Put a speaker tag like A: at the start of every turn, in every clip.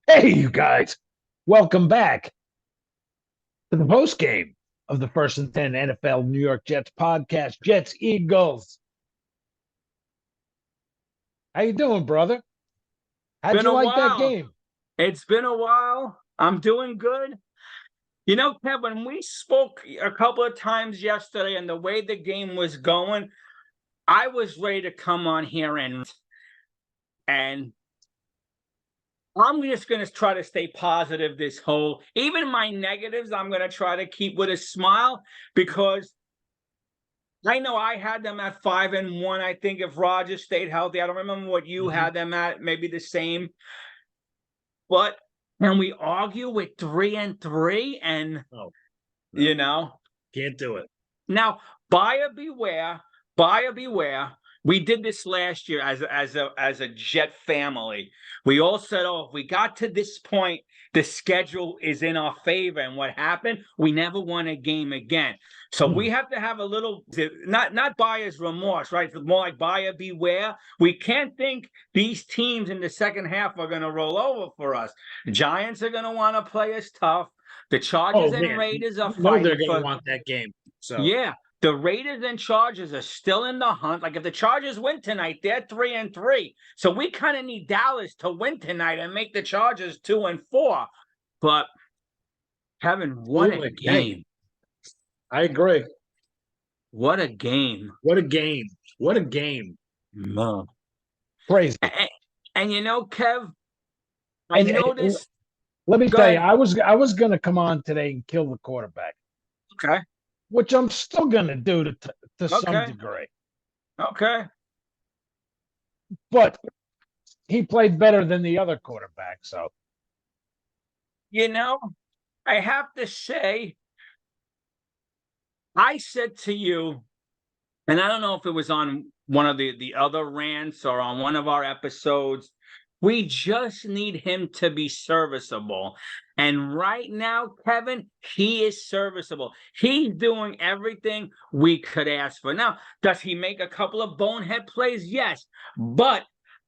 A: Hey, you guys, welcome back to the post game of the First and 10 NFL New York Jets podcast, Jets Eagles. How you doing, brother? How'd
B: Been
A: you
B: a
A: like that
B: while.
A: game?
B: It's been a while. I'm doing good. Kev, when we spoke a couple of times yesterday and the way the game was going, I was ready to come on here and I'm just gonna try to stay positive this whole even my negatives, I'm gonna try to keep with a smile because I know I had them at 5-1. I think if Rodgers stayed healthy, I don't remember what you
A: Mhm.
B: had them at, maybe the same. But can we argue with 3-3? And
A: Oh, no,
B: you know,
A: can't do it.
B: now buyer beware, buyer beware. We did this last year as a Jet family. We all said, "Oh, if we got to this point, the schedule is in our favor." And what happened? We never won a game again. So we have to have a little not buyer's remorse, right? More like buyer beware. We can't think these teams in the second half are going to roll over for us. Giants are going to want to play us tough. The Chargers
A: Oh,
B: and
A: man.
B: Raiders are
A: You know they're
B: fighting
A: going to
B: for.
A: want that game. So,
B: Yeah, the Raiders and Chargers are still in the hunt. Like if the Chargers win tonight, they're 3-3. So we kind of need Dallas to win tonight and make the Chargers 2-4. But Kevin, what a
A: absolutely. Hey,
B: game!
A: I agree.
B: What a game!
A: What a game. What a game.
B: Man.
A: Crazy.
B: And Kev, I
A: And
B: noticed.
A: let me
B: Go
A: tell you,
B: ahead.
A: I was going to come on today and kill the quarterback,
B: Okay.
A: which I'm still going to do to some
B: Okay.
A: degree.
B: Okay.
A: But he played better than the other quarterback. So
B: You know, I have to say, I said to you, and I don't know if it was on one of the other rants or on one of our episodes. We just need him to be serviceable. And right now, Kevin, he is serviceable. He's doing everything we could ask for. Now, does he make a couple of bonehead plays? Yes. But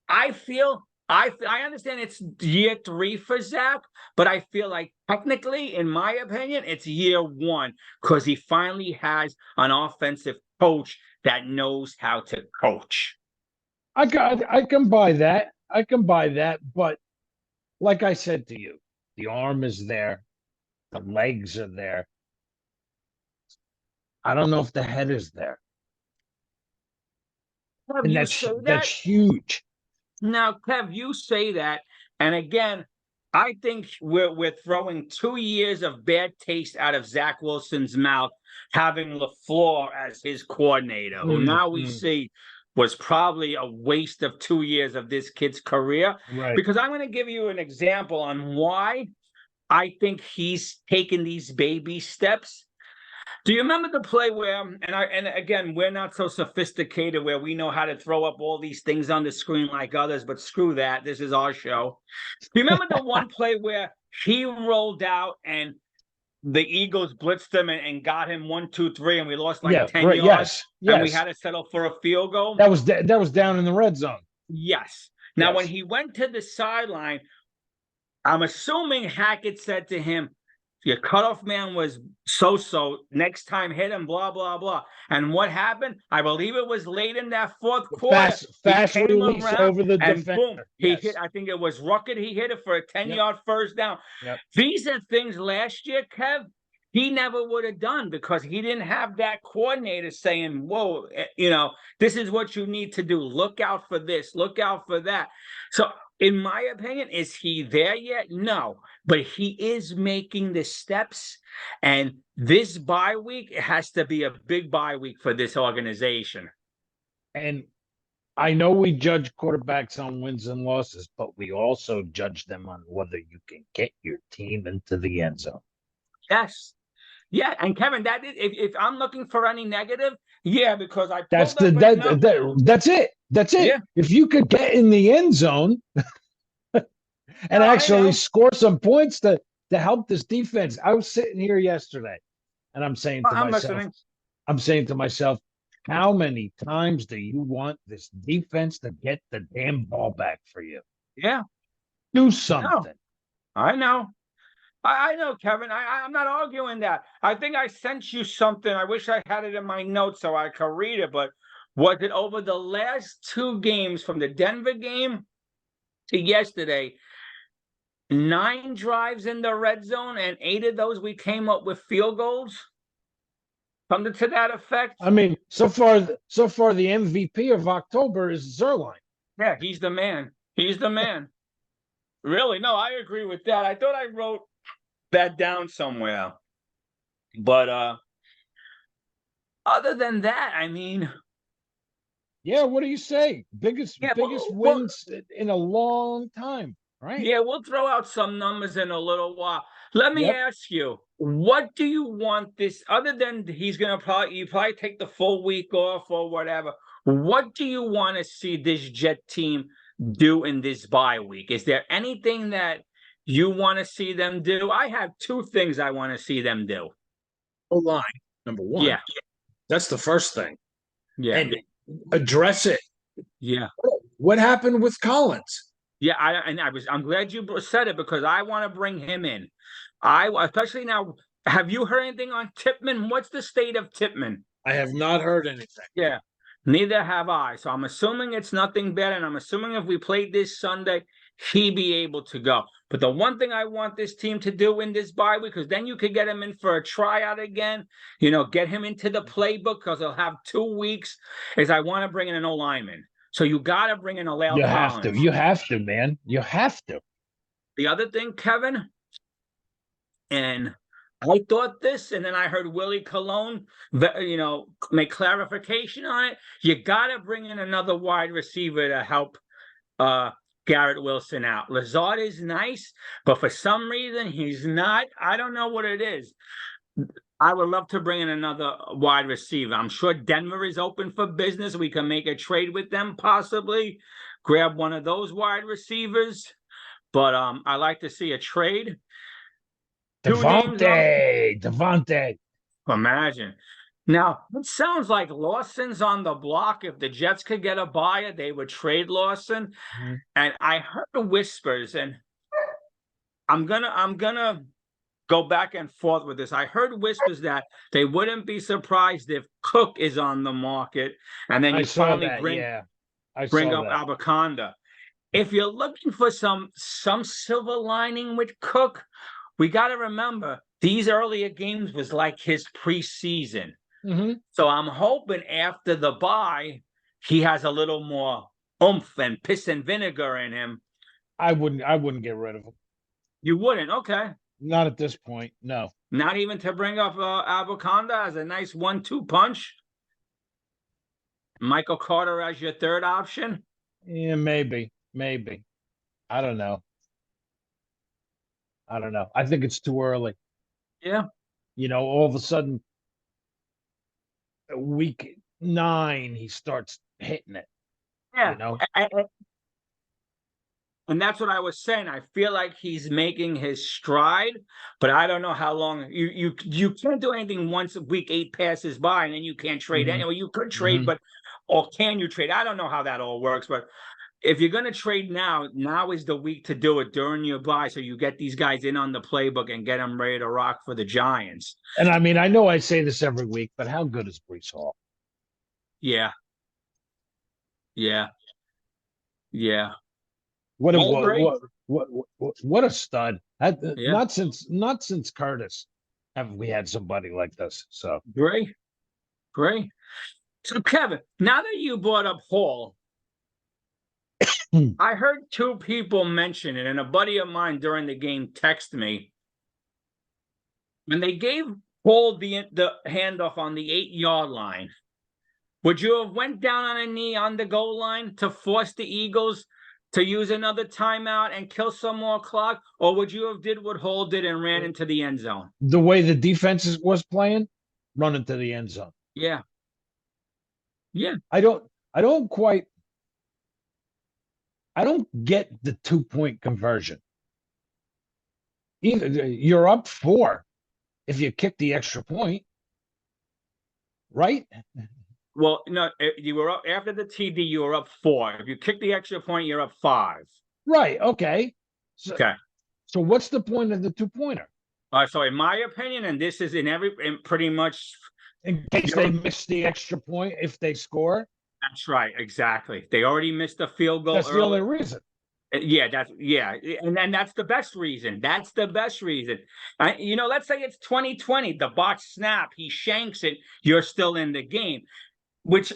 B: I feel I understand it's year 3 for Zach, but I feel like technically, in my opinion, it's year 1 because he finally has an offensive coach that knows how to coach.
A: I can buy that. I can buy that. But like I said to you, the arm is there, the legs are there. I don't know if the head is there,
B: Kev,
A: and
B: you
A: that's
B: say
A: that's
B: that?
A: huge.
B: Now, Kev, you say that. And again, I think we're throwing 2 years of bad taste out of Zach Wilson's mouth, having LaFleur as his coordinator, who now we
A: Mm.
B: see was probably a waste of 2 years of this kid's career.
A: Right.
B: Because I'm going to give you an example on why I think he's taken these baby steps. Do you remember the play where, and again, we're not so sophisticated where we know how to throw up all these things on the screen like others, but screw that. This is our show. Do you remember the one play where he rolled out and the Eagles blitzed him and got him 1, 2, 3, and we lost like
A: Yeah.
B: 10
A: Right.
B: yards
A: Yes.
B: and we had
A: Yes.
B: to settle for a field goal?
A: That was down in the red zone.
B: Yes. Now, when
A: Yes.
B: he went to the sideline, I'm assuming Hackett said to him, your cutoff man was so. Next time, hit him, blah, blah, blah. And what happened? I believe it was late in that fourth quarter. He
A: Fast
B: came
A: release
B: around
A: over the
B: and boom,
A: defender.
B: he hit.
A: Yes.
B: I think it was Ruckert. He hit it for a 10
A: Yep.
B: yard first down.
A: Yep.
B: These are things last year, Kev, he never would have done because he didn't have that coordinator saying, whoa, this is what you need to do. Look out for this, look out for that. So, in my opinion, is he there yet? No, but he is making the steps. And this bye week it has to be a big bye week for this organization.
A: And I know we judge quarterbacks on wins and losses, but we also judge them on whether you can get your team into the end zone.
B: Yes. Yeah, and Kevin, that is, if I'm looking for any negative, yeah, because I
A: That's
B: pulled
A: the
B: up right now.
A: that's it. That's it.
B: Yeah,
A: If you could get in the end zone and
B: no, I
A: actually
B: know.
A: score some points to help this defense. I was sitting here yesterday and
B: I'm listening.
A: I'm saying to myself, how many times do you want this defense to get the damn ball back for you?
B: Yeah,
A: Do
B: no.
A: something.
B: I know. I know, Kevin. I'm not arguing that. I think I sent you something. I wish I had it in my notes so I could read it. But was it over the last two games from the Denver game to yesterday? 9 drives in the red zone, and 8 of those we came up with field goals. Something to that effect.
A: I mean, so far the MVP of October is Zerline.
B: Yeah, he's the man. He's the man. Really? No, I agree with that. I thought I wrote that down somewhere. But other than that, I mean,
A: Yeah, what do you say? Biggest
B: yeah,
A: wins in a long time, right?
B: yeah, we'll throw out some numbers in a little while. Let me
A: Yep.
B: ask you, what do you want this, other than he's gonna probably take the full week off or whatever? What do you want to see this Jet team do in this bye week? Is there anything that you want to see them do? I have 2 things I want to see them do.
A: O-line, number one.
B: Yeah,
A: That's the first thing.
B: yeah,
A: And address it.
B: yeah.
A: What happened with Collins?
B: Yeah, I'm glad you said it because I want to bring him in. Especially now. Have you heard anything on Tipman? What's the state of Tipman?
A: I have not heard anything.
B: Yeah, neither have I. So I'm assuming it's nothing bad, and I'm assuming if we played this Sunday, he'd be able to go. But the one thing I want this team to do in this bye week, because then you could get him in for a tryout again, get him into the playbook because he'll have 2 weeks, is I want to bring in an O-lineman. So you got to bring in a La'el Collins.
A: You have to, man. You have to.
B: The other thing, Kevin, and I thought this, and then I heard Willie Colon, make clarification on it. You got to bring in another wide receiver to help Garrett Wilson out. Lazard is nice, but for some reason he's not. I don't know what it is. I would love to bring in another wide receiver. I'm sure Denver is open for business. We can make a trade with them, possibly grab one of those wide receivers. But I like to see a trade.
A: Devontae.
B: Imagine. Now, it sounds like Lawson's on the block. If the Jets could get a buyer, they would trade Lawson. Mm-hmm. And I heard whispers, and I'm gonna go back and forth with this. I heard whispers that they wouldn't be surprised if Cook is on the market, and then you finally bring up Abaconda. If you're looking for some silver lining with Cook, we got to remember these earlier games was like his preseason. Mm-hmm. So I'm hoping after the bye, he has a little more oomph and piss and vinegar in him.
A: I wouldn't get rid of him.
B: You wouldn't? Okay.
A: Not at this point, no.
B: Not even to bring up Abaconda as a nice 1-2 punch? Michael Carter as your third option?
A: Yeah, maybe. I don't know. I think it's too early.
B: Yeah.
A: All of a sudden, week 9, he starts hitting it.
B: Yeah. And that's what I was saying. I feel like he's making his stride, but I don't know how long. You can't do anything once week 8 passes by, and then you can't trade anyway. You could trade, or can you trade? I don't know how that all works, but if you're going to trade now is the week to do it during your bye, so you get these guys in on the playbook and get them ready to rock for the Giants.
A: And I mean, I know I say this every week, but how good is Breece Hall?
B: Yeah.
A: What a stud! Not since Curtis have we had somebody like this. So
B: great. So Kevin, now that you brought up Hall, I heard 2 people mention it, and a buddy of mine during the game texted me. When they gave Hall the handoff on the 8-yard line, would you have went down on a knee on the goal line to force the Eagles to use another timeout and kill some more clock, or would you have did what Hall did and ran into the end zone?
A: The way the defense was playing, run into the end zone.
B: Yeah.
A: I don't get the 2-point conversion. Either you're up 4 if you kick the extra point, right?
B: Well, no, you were up after the TD. You were up 4. If you kick the extra point, you're up 5.
A: Right. Okay.
B: Okay.
A: So what's the point of the 2-pointer?
B: So in my opinion, and this is in pretty much.
A: In case they miss the extra point if they score?
B: That's right, exactly. They already missed a field goal
A: That's the only
B: early.
A: reason.
B: Yeah, and that's the best reason. That's the best reason. Let's say it's 2020, the botch snap, he shanks it, you're still in the game. Which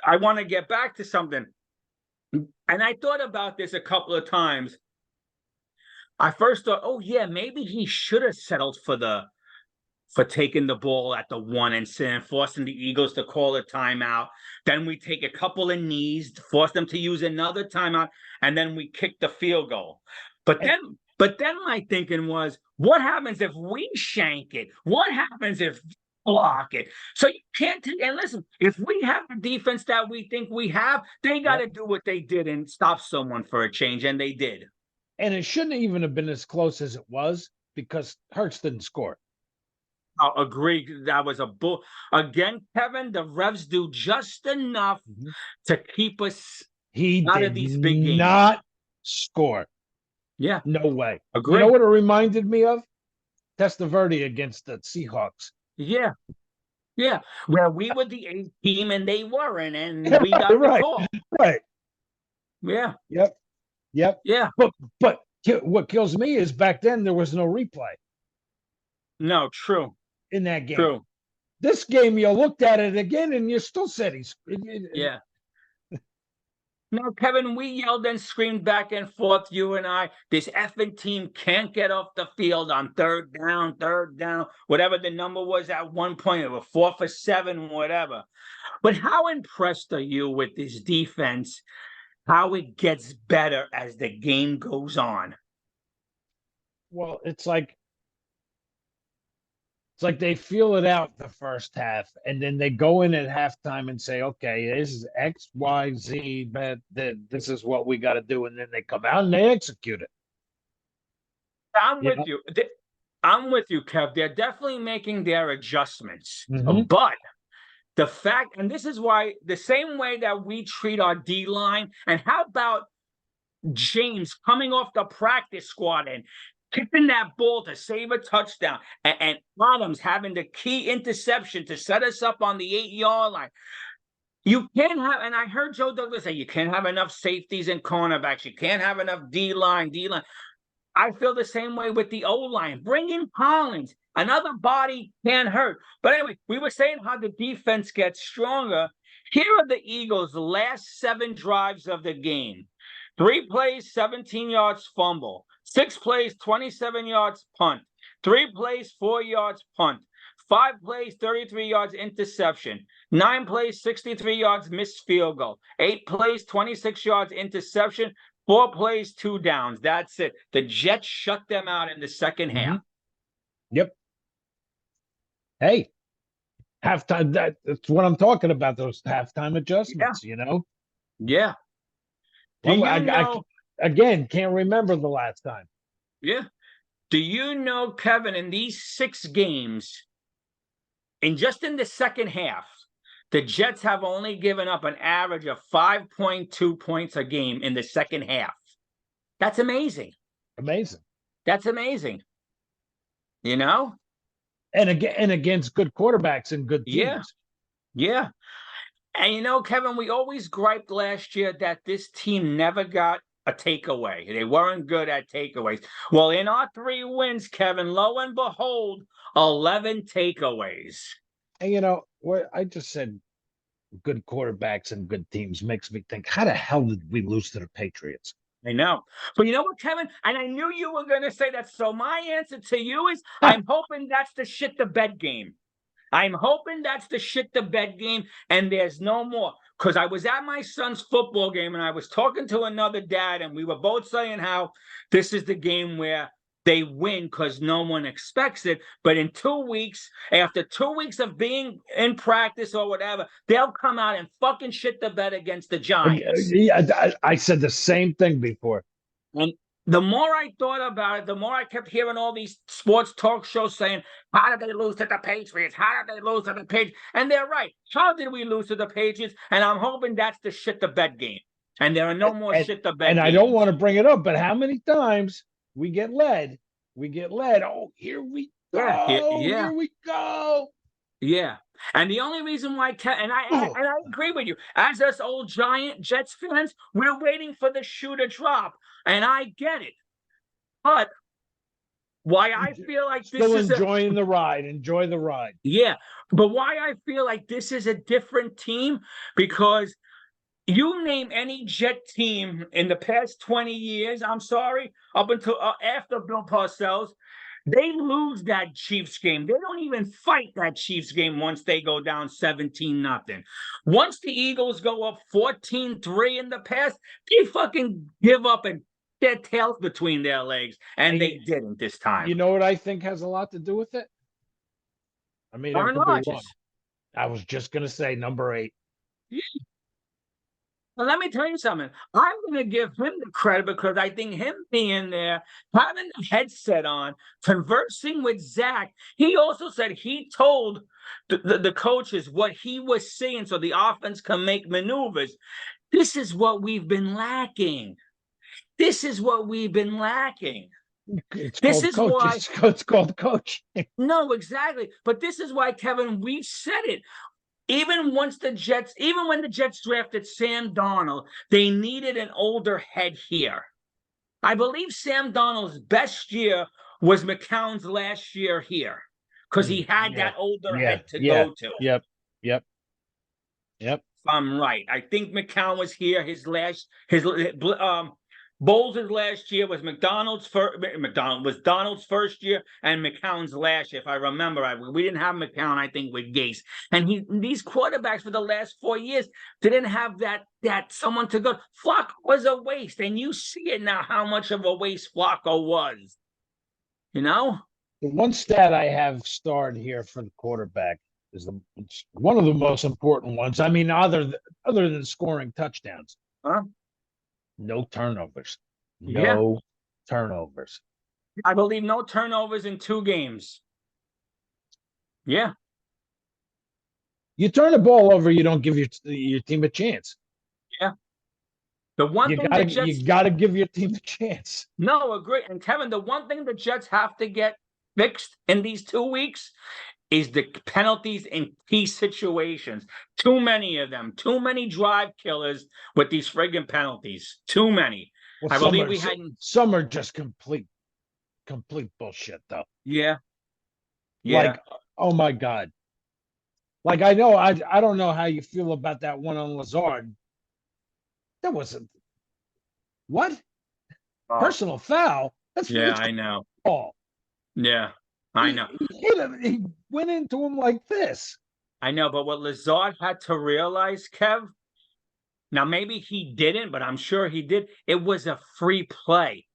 B: I want to get back to something. And I thought about this a couple of times. I first thought, oh yeah, maybe he should have settled for taking the ball at the 1 and forcing the Eagles to call a timeout. Then we take a couple of knees, force them to use another timeout, and then we kick the field goal. But then my thinking was, what happens if we shank it? What happens if block it? So you can't and listen, if we have the defense that we think we have, they got to do what they did and stop someone for a change, and they did.
A: And it shouldn't even have been as close as it was because Hurts didn't score.
B: I'll agree. That was a bull. Again, Kevin, the refs do just enough to keep us out of these big games.
A: He did not score.
B: Yeah.
A: No way.
B: Agree.
A: You know what it reminded me of? Testaverde against the Seahawks.
B: Yeah. Yeah. Where we were the 8th team and they weren't, and we got the call.
A: Right.
B: Yeah.
A: Yep.
B: Yeah.
A: But what kills me is back then there was no replay.
B: No, true.
A: In that game.
B: True.
A: This game, you looked at it again and you still said he's.
B: Yeah. No, Kevin, we yelled and screamed back and forth, you and I. This effing team can't get off the field on third down, whatever the number was at one point, or 4 for 7, whatever. But how impressed are you with this defense, how it gets better as the game goes on?
A: Well, it's like they feel it out the first half, and then they go in at halftime and say, okay, this is X, Y, Z, but this is what we got to do. And then they come out and they execute it.
B: I'm with you. I'm with you, Kev. They're definitely making their adjustments. But the fact, and this is why, the same way that we treat our D-line, and how about James coming off the practice squad and kicking that ball to save a touchdown, and Adams having the key interception to set us up on the 8-yard line. You can't have, and I heard Joe Douglas say, you can't have enough safeties and cornerbacks. You can't have enough D-line. I feel the same way with the O-line. Bring in Collins. Another body can't hurt. But anyway, we were saying how the defense gets stronger. Here are the Eagles' last 7 drives of the game. 3 plays, 17 yards fumble. 6 plays, 27 yards punt. 3 plays, 4 yards punt. 5 plays, 33 yards interception. 9 plays, 63 yards missed field goal. 8 plays, 26 yards interception. 4 plays, 2 downs. That's it. The Jets shut them out in the second half.
A: Yep. Hey, halftime. That's what I'm talking about. Those halftime adjustments. You know.
B: Yeah.
A: I again can't remember the last time.
B: Yeah. Do you know, Kevin, in these 6 games, in the second half, the Jets have only given up an average of 5.2 points a game in the second half. That's amazing. That's amazing. You know?
A: And against good quarterbacks and good teams.
B: Yeah. And you know, Kevin, we always griped last year that this team never got a takeaway. They weren't good at takeaways. Well, in our 3 wins, Kevin, lo and behold, 11 takeaways.
A: And you know what I just said, good quarterbacks and good teams, makes me think, how the hell did we lose to the Patriots?
B: I know. But you know what, Kevin? And I knew you were going to say that. So my answer to you is, I'm hoping that's the shit the bed game. I'm hoping that's the shit the bed game, and there's no more. Because I was at my son's football game, and I was talking to another dad, and we were both saying how this is the game where they win because no one expects it. But in 2 weeks, after 2 weeks of being in practice or whatever, they'll come out and fucking shit the bed against the Giants.
A: Yeah, I said the same thing before.
B: And the more I thought about it, the more I kept hearing all these sports talk shows saying, how did they lose to the Patriots? How did they lose to the Patriots? And they're right. How did we lose to the Patriots? And I'm hoping that's the shit the bed game. And there are no more shit the bed games.
A: And I don't want to bring it up, but how many times we get led. We get led. Oh, here we
B: Yeah,
A: go.
B: yeah,
A: Here we go.
B: yeah. And the only reason why, and
A: Oh,
B: I agree with you, as us old Giant Jets fans, we're waiting for the shoe to drop, and I get it. But why I feel like this
A: still
B: is a
A: enjoying the ride. Enjoy the ride.
B: yeah, but why I feel like this is a different team because you name any Jet team in the past 20 years, I'm sorry, up until after Bill Parcells, they lose that Chiefs game. They don't even fight that Chiefs game once they go down 17-0. Once the Eagles go up 14-3 in the past, they fucking give up and their tails between their legs. And they didn't this time.
A: You know what I think has a lot to do with it? I mean, I
B: Aaron
A: could be wrong.
B: Rodgers.
A: I was just going to say number 8.
B: Well, let me tell you something. I'm going to give him the credit because I think him being there, having the headset on, conversing with Zach, he also said he told the coaches what he was seeing so the offense can make maneuvers. This is what we've been lacking. This is what we've been lacking.
A: It's
B: This
A: called
B: is why.
A: coach. It's called coach.
B: No, exactly. But this is why, Kevin, we said it. Even when the Jets drafted Sam Darnold, they needed an older head here. I believe Sam Darnold's best year was McCown's last year here because he had that older head to go to.
A: Yep.
B: If I'm right. I think McCown was here. Bowles' last year was Donald's first year, and McCown's last year, if I remember. We didn't have McCown, I think, with Gase. And these quarterbacks for the last 4 years didn't have that someone to go. Flacco was a waste, and you see it now how much of a waste Flacco was. You know?
A: The one stat I have starred here for the quarterback is one of the most important ones. I mean, other than scoring touchdowns.
B: Huh?
A: No turnovers. No turnovers.
B: I believe no turnovers in 2 games. Yeah.
A: You turn the ball over, you don't give your team a chance.
B: Yeah. The one thing
A: you got to give your team a chance.
B: No, agree. And Kevin, the one thing the Jets have to get fixed in these 2 weeks is the penalties in key situations. Too many of them. Too many drive killers with these friggin' penalties. Too many.
A: Well,
B: I believe we had
A: some are just complete bullshit, though.
B: Yeah.
A: Like, oh my God. Like, I don't know how you feel about that one on Lazard. That wasn't what? Personal foul. That's
B: I know.
A: Ball.
B: Yeah, I know.
A: He hit him. He went into him like this.
B: I know, but what Lazard had to realize, Kev, now maybe he didn't, but I'm sure he did. It was a free play.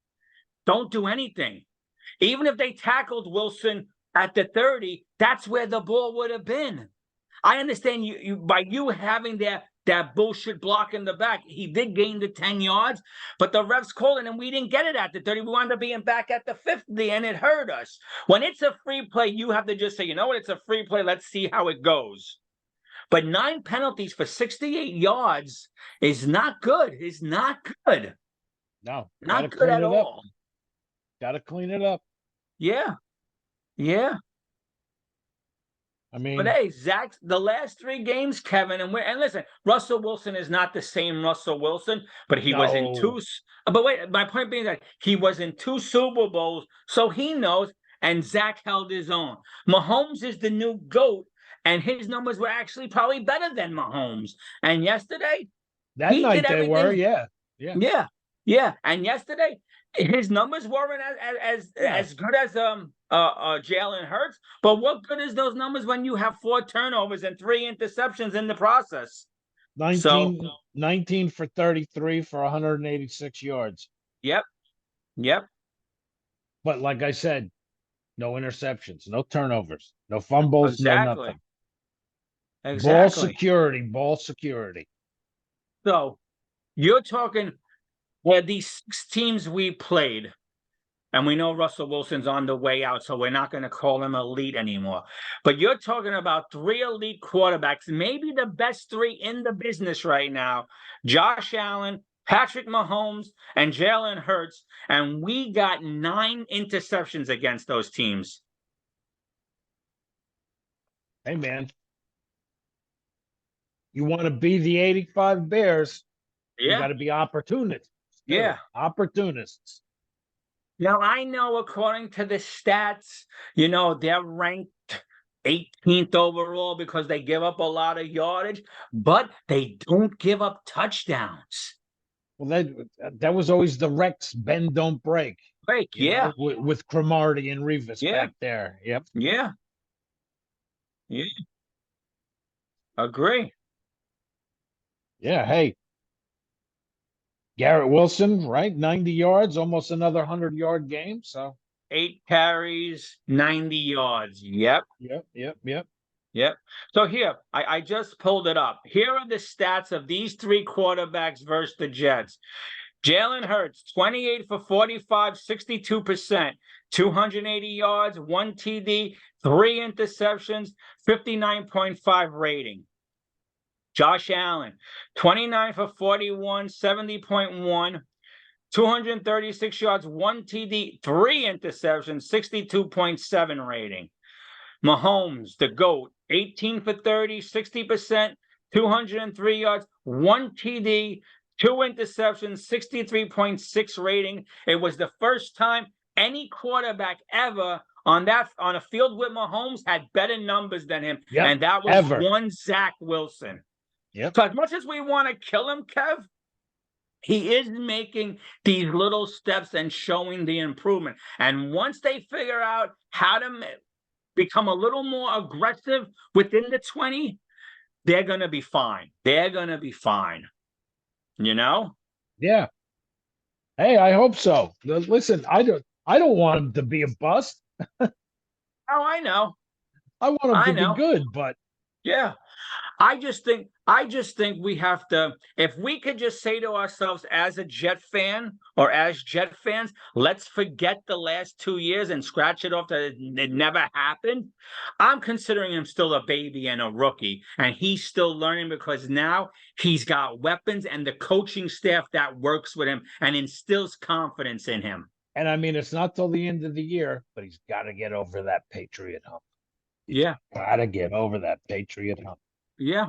B: Don't do anything. Even if they tackled Wilson at the 30, that's where the ball would have been. I understand you by you having that bullshit block in the back. He did gain the 10 yards, but the refs called it, and we didn't get it at the 30. We wound up being back at the 50, and it hurt us. When it's a free play, you have to just say, you know what, it's a free play. Let's see how it goes. But 9 penalties for 68 yards is not good. It's not good.
A: No.
B: Not good at all.
A: Got to clean it up.
B: Yeah. Yeah.
A: I mean,
B: but hey, Zach, the last 3 games, Kevin, and listen, Russell Wilson is not the same Russell Wilson, but he was in 2. But wait, my point being that he was in 2 Super Bowls, so he knows, and Zach held his own. Mahomes is the new GOAT, and his numbers were actually probably better than Mahomes. And yesterday,
A: that night they were, yeah.
B: And yesterday, his numbers weren't as good as Jalen Hurts, but what good is those numbers when you have 4 turnovers and 3 interceptions in the process?
A: 19 for 33 for 186 yards.
B: Yep.
A: But like I said, no interceptions, no turnovers, no fumbles, no nothing.
B: Exactly.
A: Ball security.
B: So you're talking where these 6 teams we played, and we know Russell Wilson's on the way out, so we're not going to call him elite anymore. But you're talking about 3 elite quarterbacks, maybe the best 3 in the business right now. Josh Allen, Patrick Mahomes, and Jalen Hurts, and we got 9 interceptions against those teams.
A: Hey, man. You want to be the 85 Bears, you got to be opportunists.
B: Yeah.
A: Opportunists.
B: Now, I know according to the stats, they're ranked 18th overall because they give up a lot of yardage, but they don't give up touchdowns.
A: Well, that was always the Rex bend don't break.
B: Yeah.
A: With Cromartie and Revis back there. Yep.
B: Yeah. Yeah. Agree.
A: Yeah. Hey. Garrett Wilson, right? 90 yards, almost another 100-yard game. So
B: 8 carries, 90 yards. Yep.
A: Yep.
B: So here, I just pulled it up. Here are the stats of these 3 quarterbacks versus the Jets. Jalen Hurts, 28 for 45, 62%, 280 yards, 1 TD, 3 interceptions, 59.5 rating. Josh Allen, 29 for 41, 70.1, 236 yards, 1 TD, 3 interceptions, 62.7 rating. Mahomes, the GOAT, 18 for 30, 60%, 203 yards, 1 TD, 2 interceptions, 63.6 rating. It was the first time any quarterback ever on a field with Mahomes had better numbers than him.
A: Yep,
B: and that was one Zach Wilson.
A: Yep.
B: So as much as we want to kill him, Kev, he is making these little steps and showing the improvement. And once they figure out how to become a little more aggressive within the 20, they're going to be fine. They're going to be fine.
A: Yeah. Hey, I hope so. Listen, I don't want him to be a bust.
B: Oh, I know.
A: I want him to be good, but
B: yeah. I just think we have to, if we could just say to ourselves as a Jet fan or as Jet fans, let's forget the last 2 years and scratch it off that it never happened. I'm considering him still a baby and a rookie, and he's still learning because now he's got weapons and the coaching staff that works with him and instills confidence in him.
A: And I mean, it's not till the end of the year, but he's got to get over that Patriot hump. He's got to get over that Patriot hump.
B: Yeah.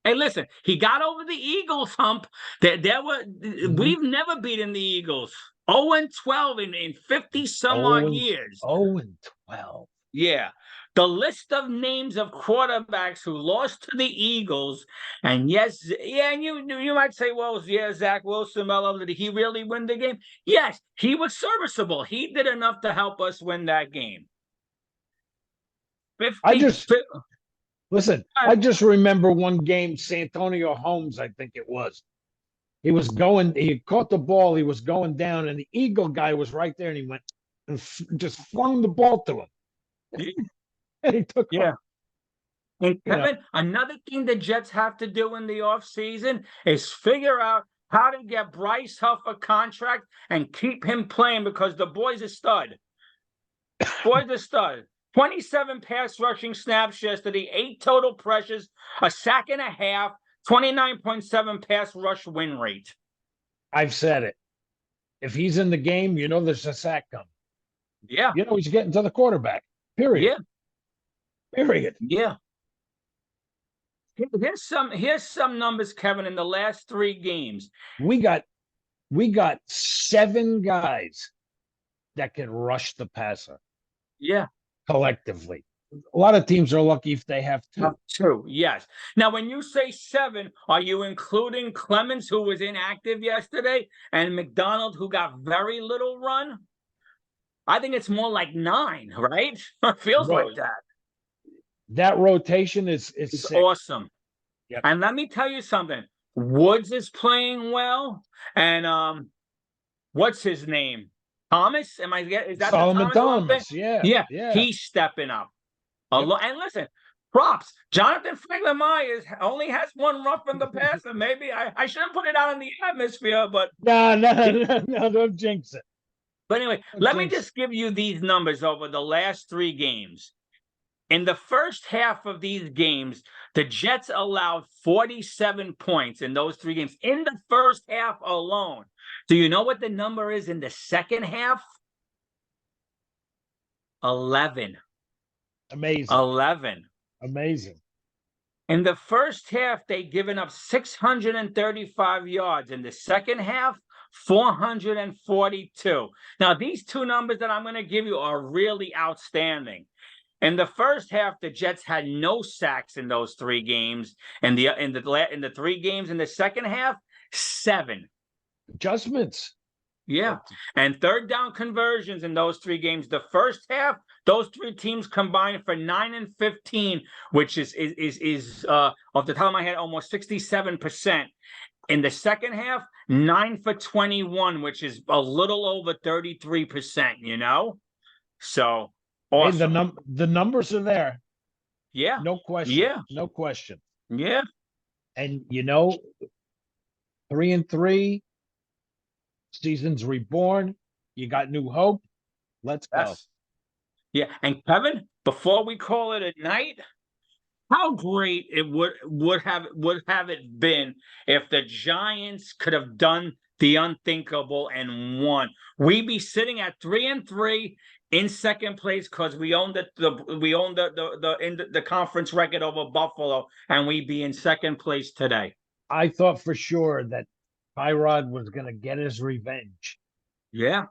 B: Hey, listen, he got over the Eagles hump. We've never beaten the Eagles. 0-12 in 50-some-odd years.
A: 0-12.
B: Yeah. The list of names of quarterbacks who lost to the Eagles, and you might say, well, Zach Wilson, did he really win the game? Yes, he was serviceable. He did enough to help us win that game.
A: Listen, I just remember one game, Santonio Holmes, I think it was. He caught the ball, he was going down, and the Eagle guy was right there, and he went and just flung the ball to him. And he took off.
B: And Kevin, another thing the Jets have to do in the offseason is figure out how to get Bryce Huff a contract and keep him playing because the boy's a stud. 27 pass rushing snaps yesterday, 8 total pressures, a sack and a half, 29.7 pass rush win rate.
A: I've said it. If he's in the game, there's a sack coming.
B: Yeah.
A: He's getting to the quarterback. Period.
B: Yeah.
A: Period.
B: Yeah. Here's some numbers, Kevin, in the last 3 games.
A: We got 7 guys that can rush the passer.
B: Yeah.
A: Collectively. A lot of teams are lucky if they have 2.
B: 2, yes. Now, when you say 7, are you including Clemens, who was inactive yesterday, and McDonald, who got very little run? I think it's more like 9, right? It feels like that.
A: That rotation is
B: awesome.
A: Yep.
B: And let me tell you something. Woods is playing well, and what's his name? Thomas? Is that
A: Solomon Thomas?
B: Yeah. He's stepping up. And listen, props. Jonathan Franklin Myers only has 1 rough in the passer. Maybe I shouldn't put it out in the atmosphere, but
A: no, don't jinx it.
B: But anyway, let me just give you these numbers over the last 3 games. In the first half of these games, the Jets allowed 47 points in those 3 games in the first half alone. Do you know what the number is in the second half? 11.
A: Amazing.
B: 11.
A: Amazing.
B: In the first half, they'd given up 635 yards. In the second half, 442. Now, these two numbers that I'm going to give you are really outstanding. In the first half, the Jets had no sacks in those 3 games. In the 3 games in the second half, 7
A: adjustments.
B: Yeah, and third down conversions in those 3 games. The first half, those 3 teams combined for 9 and 15, which is off the top of my head almost 67%. In the second half, 9 for 21, which is a little over 33%. You know, so. Awesome.
A: Hey, the numbers are there.
B: Yeah.
A: No question.
B: Yeah.
A: No question.
B: Yeah.
A: And 3-3, season's reborn. You got new hope. Let's go.
B: Yes. Yeah. And Kevin, before we call it a night, how great it would have it been if the Giants could have done the unthinkable and won. We'd be sitting at 3-3 in second place because we own the conference record over Buffalo, and we'd be in second place today.
A: I thought for sure that Tyrod was going to get his revenge.
B: Yeah.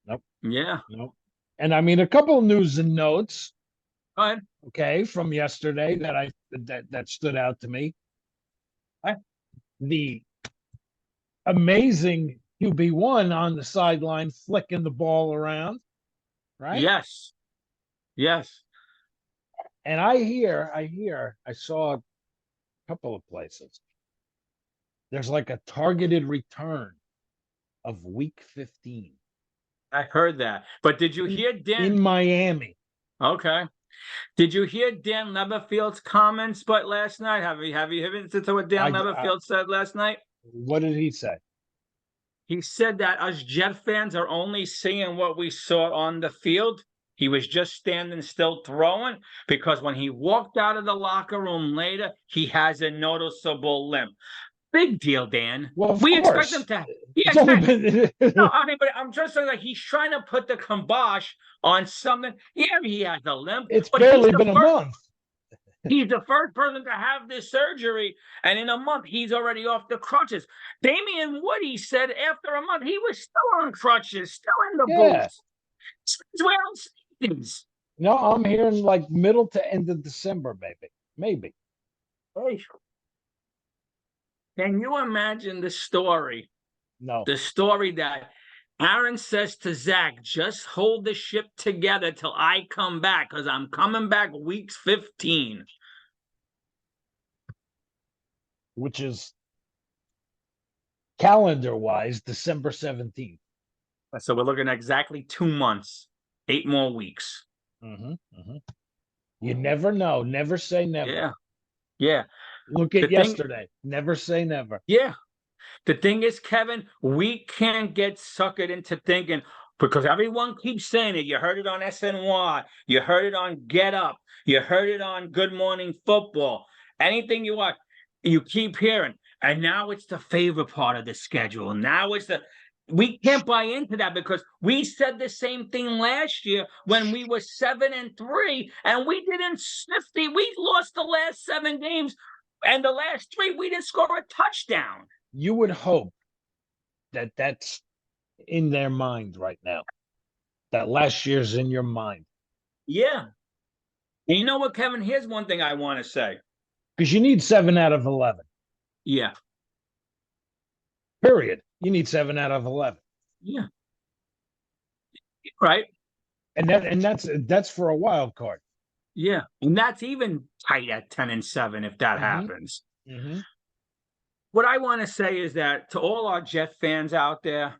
A: Nope.
B: Yeah.
A: Nope. And I mean, a couple of news and notes.
B: Go ahead.
A: Okay, from yesterday that stood out to me. The amazing QB1 on the sideline flicking the ball around. Right?
B: Yes. Yes.
A: And I saw a couple of places. There's like a targeted return of week 15.
B: I heard that. But did you hear Dan
A: in Miami?
B: Okay. Did you hear Dan Leatherfield's comments but last night? Have you listened to what Dan Leatherfield said last night?
A: What did he say?
B: He said that us Jet fans are only seeing what we saw on the field. He was just standing still throwing because when he walked out of the locker room later, he has a noticeable limp. Big deal, Dan.
A: Well,
B: we expect him to. No, I mean, but I'm just saying, like, he's trying to put the kibosh on something. Yeah, he has a limp.
A: It's barely been a month.
B: He's the first person to have this surgery, and in a month, he's already off the crutches. Damian Woody said after a month, he was still on crutches, still in the booth. He's wearing sneakers.
A: No, I'm hearing like middle to end of December, maybe.
B: Hey. Can you imagine the story?
A: No.
B: The story that Aaron says to Zach, just hold the ship together till I come back, because I'm coming back week 15.
A: Which is calendar-wise December 17th.
B: So we're looking at exactly 2 months, 8 more weeks.
A: You never know. Never say never.
B: Yeah. Yeah.
A: Look at yesterday. Never say never.
B: Yeah. The thing is, Kevin, we can't get suckered into thinking, because everyone keeps saying it. You heard it on SNY. You heard it on Get Up. You heard it on Good Morning Football. Anything you watch, you keep hearing. And now it's the favorite part of the schedule. Now it's we can't buy into that, because we said the same thing last year when we were 7-3 and we didn't sniff we lost the last 7 games, and the last 3 we didn't score a touchdown.
A: You would hope that that's in their mind right now. That last year's in your mind.
B: Yeah. And you know what, Kevin? Here's one thing I want to say.
A: Because you need 7 out of 11.
B: Yeah.
A: Period. You need 7 out of 11.
B: Yeah. Right.
A: And that's for a wild card.
B: Yeah. And that's even tight at 10-7 if that happens. What I want to say is that to all our Jet fans out there,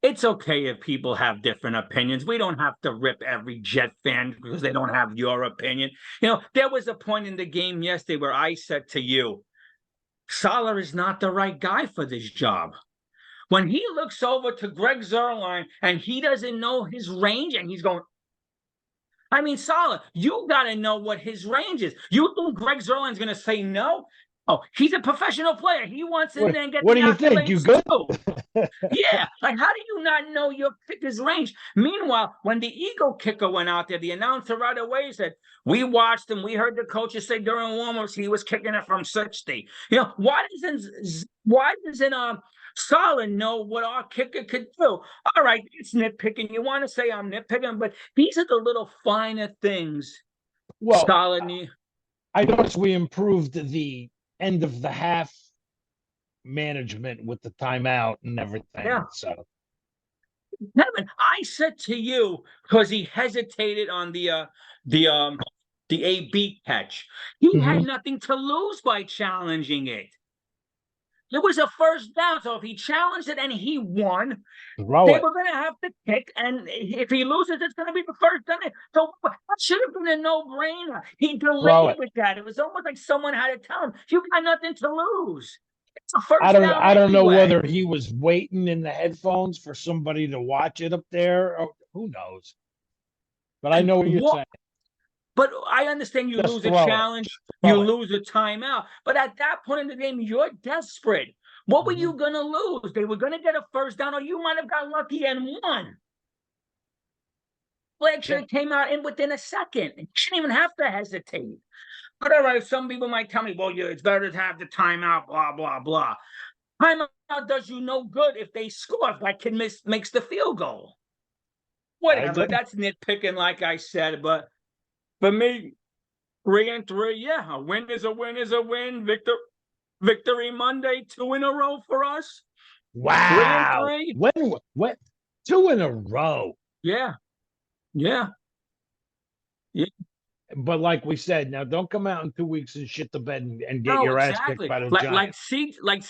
B: it's okay if people have different opinions. We don't have to rip every Jet fan because they don't have your opinion. You know, there was a point in the game yesterday where I said to you, Saleh is not the right guy for this job. When he looks over to Greg Zuerlein and he doesn't know his range and he's going, I mean, Salah, you got to know what his range is. You think Greg Zerlin's going to say no? Oh, he's a professional player. He wants in there and get
A: What
B: the
A: do you think? You
B: accolades
A: good?
B: too. Yeah, like how do you not know your kicker's range? Meanwhile, when the Eagle kicker went out there, the announcer right away said, "We watched him. We heard the coaches say during warm-ups he was kicking it from 60." You know, why doesn't Solid know what our kicker could do? All right, it's nitpicking. You want to say I'm nitpicking, but these are the little finer things.
A: Well,
B: Solid.
A: I noticed we improved the end of the half management with the timeout and everything.
B: Yeah.
A: So,
B: Kevin, I said to you because he hesitated on the AB catch. He had nothing to lose by challenging it. It was a first down, so if he challenged it and he won,
A: throw
B: they
A: it.
B: were going to have to kick, and if he loses, it's going to be the first down. So that should have been a no-brainer. He delayed with that. It was almost like someone had to tell him, "You got nothing to lose. It's a first down
A: I don't know
B: anyway."
A: whether he was waiting in the headphones for somebody to watch it up there, or who knows. But I
B: And
A: know what you're
B: what
A: saying.
B: But I understand you
A: Just
B: lose a
A: throw it.
B: challenge, you
A: Throw it.
B: lose a timeout. But at that point in the game, you're desperate. What were you
A: Mhm.
B: going to lose? They were going to get a first down, or you might have got lucky and won. Flag should
A: Yeah.
B: have came out in within a second. You shouldn't even have to hesitate. But all right, some people might tell me, well, it's better to have the timeout, blah, blah, blah. Timeout does you no good if they score, if that kid makes the field goal.
A: I
B: Whatever,
A: agree.
B: that's nitpicking, like I said. But for me, 3-3, yeah, a win is a win is a win. Victory Monday, 2 in a row for us.
A: Wow.
B: 3-3.
A: When 2 in a row.
B: Yeah. Yeah. Yeah.
A: But like we said, now don't come out in 2 weeks and shit the bed and get
B: No,
A: your ass kicked
B: exactly.
A: by the
B: Like
A: Giants.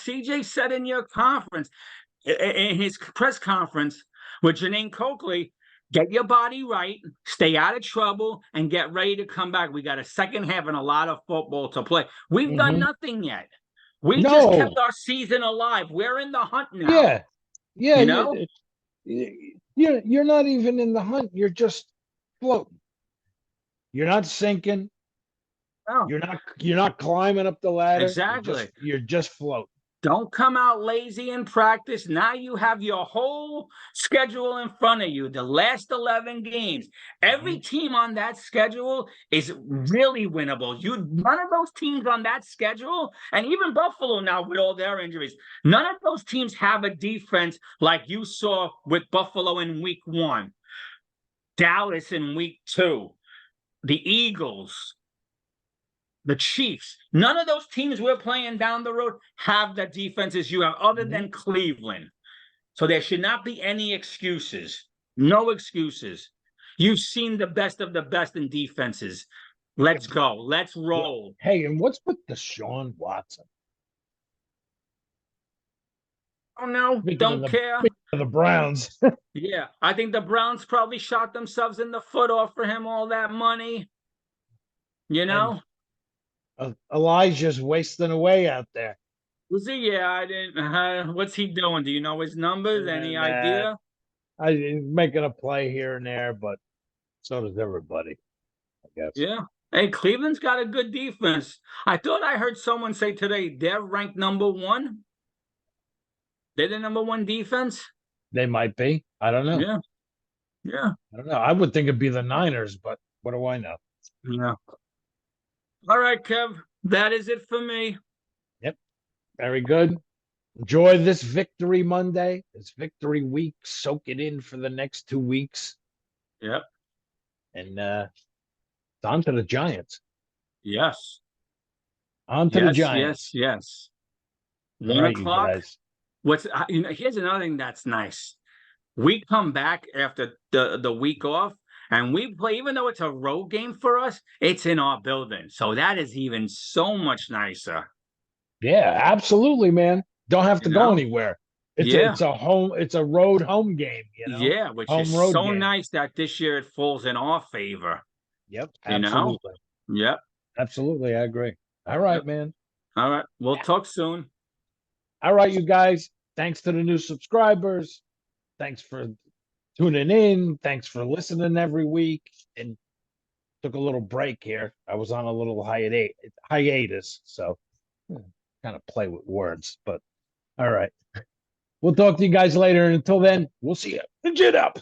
B: CJ said in your conference, in his press conference with Janine Coakley, get your body right, stay out of trouble, and get ready to come back. We got a second half and a lot of football to play. We've done nothing yet. We just
A: No.
B: kept our season alive. We're in the hunt now.
A: Yeah. Yeah.
B: You know?
A: You're not even in the hunt. You're just floating. You're not sinking.
B: Oh,
A: You're not climbing up the ladder.
B: exactly.
A: You're just floating.
B: Don't come out lazy in practice. Now you have your whole schedule in front of you, the last 11 games. Every team on that schedule is really winnable. None of those teams on that schedule, and even Buffalo now with all their injuries, none of those teams have a defense like you saw with Buffalo in week 1, Dallas in week 2, the Eagles, the Chiefs. None of those teams we're playing down the road have the defenses you have, other than Cleveland. So there should not be any excuses. No excuses. You've seen the best of the best in defenses. Let's go. Let's roll.
A: Hey, and what's with Deshaun Watson?
B: Oh, no. Don't care.
A: Speaking of the Browns.
B: Yeah. I think the Browns probably shot themselves in the foot offering him all that money. You know?
A: Elijah's wasting away out there.
B: Was he? Yeah, I didn't. What's he doing? Do you know his numbers? Any idea?
A: I'm making a play here and there, but so does everybody, I guess.
B: Yeah. Hey, Cleveland's got a good defense. I thought I heard someone say today they're ranked number 1. They're the number 1 defense.
A: They might be. I don't know.
B: Yeah. Yeah.
A: I don't know. I would think it'd be the Niners, but what do I know?
B: Yeah. All right, Kev. That is it for me.
A: Yep. Very good. Enjoy this Victory Monday. It's Victory Week. Soak it in for the next 2 weeks.
B: Yep.
A: And it's on to the Giants.
B: Yes.
A: On to the Giants.
B: Yes.
A: All
B: 1
A: right,
B: o'clock.
A: you guys.
B: Here's another thing that's nice. We come back after the week off, and we play, even though it's a road game for us, it's in our building. So that is even so much nicer.
A: Yeah, absolutely, man. Don't have to go anywhere. It's a road home game,
B: Yeah, which
A: home
B: is
A: road
B: so
A: game.
B: nice that this year it falls in our favor.
A: Yep, absolutely.
B: Yep.
A: Absolutely, I agree. All right, man.
B: All right. We'll talk soon.
A: All right, you guys. Thanks to the new subscribers. Thanks for tuning in. Thanks for listening every week. And took a little break here. I was on a little hiatus, so kind of play with words. But all right, we'll talk to you guys later. And until then, we'll see you. Gin up.